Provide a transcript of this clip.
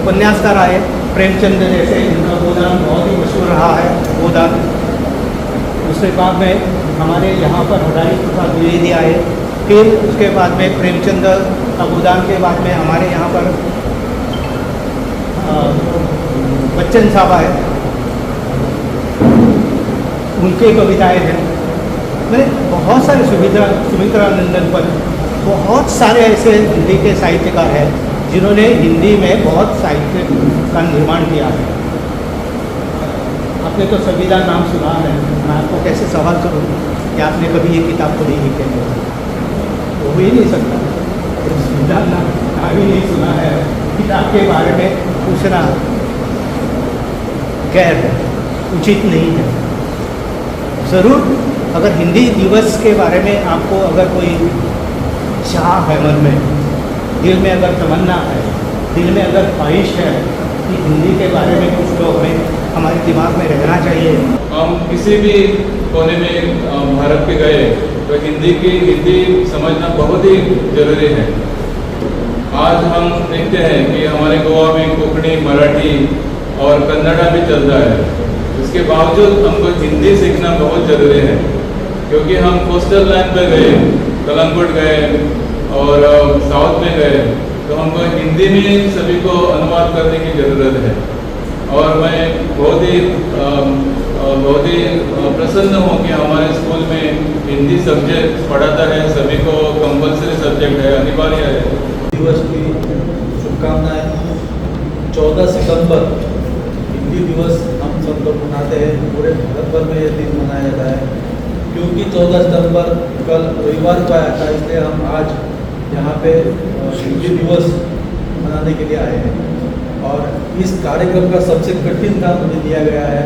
उपन्यासकार आए, प्रेमचंद जैसे, इनका गोदान बहुत ही मशहूर रहा है गोदान। उसके बाद में हमारे यहाँ पर हजारी प्रसाद द्विवेदी आए, फिर उसके बाद में प्रेमचंद का गोदान के बाद में हमारे यहाँ पर बच्चन साहब आए, उनके कविताएं हैं। मैंने बहुत सारे सुमित्रा नंदन पर, बहुत सारे ऐसे हिंदी के साहित्यकार हैं जिन्होंने हिंदी में बहुत साहित्य का निर्माण किया है। आपने तो संविधान नाम सुना है, मैं आपको कैसे सवाल करूँ कि आपने कभी ये किताब पढ़ी है क्या? वो हो ही नहीं सकता। संविधान नाम ही नहीं सुना है, किताब के बारे में पूछना गैर है, उचित नहीं है। ज़रूर अगर हिंदी दिवस के बारे में आपको अगर कोई चाह है मन में, दिल में अगर तमन्ना है, दिल में अगर ख्वाहिश है कि हिंदी के बारे में कुछ तो हमें हमारे दिमाग में रहना चाहिए। हम किसी भी कोने में भारत के गए तो हिंदी समझना बहुत ही ज़रूरी है। आज हम देखते हैं कि हमारे गोवा में कोंकणी, मराठी और कन्नड़ा भी चलता है। इसके बावजूद हमको हिंदी सीखना बहुत ज़रूरी है, क्योंकि हम कोस्टल लाइन पे गए, कलंगुट गए और साउथ में गए, तो हमको हिंदी में सभी को अनुवाद करने की ज़रूरत है। और मैं बहुत ही प्रसन्न हूँ कि हमारे स्कूल में हिंदी सब्जेक्ट पढ़ाता है, सभी को कंपलसरी सब्जेक्ट है, अनिवार्य है। दिवस की शुभकामनाएं। 14 सितंबर हिंदी दिवस हम सब लोग मनाते हैं, पूरे भारत भर में ये दिन मनाया जाता है, क्योंकि 14 सितंबर कल रविवार को आया था, इसलिए हम आज यहाँ पे हिंदी दिवस मनाने के लिए आए हैं। और इस कार्यक्रम का सबसे कठिन काम मुझे दिया गया है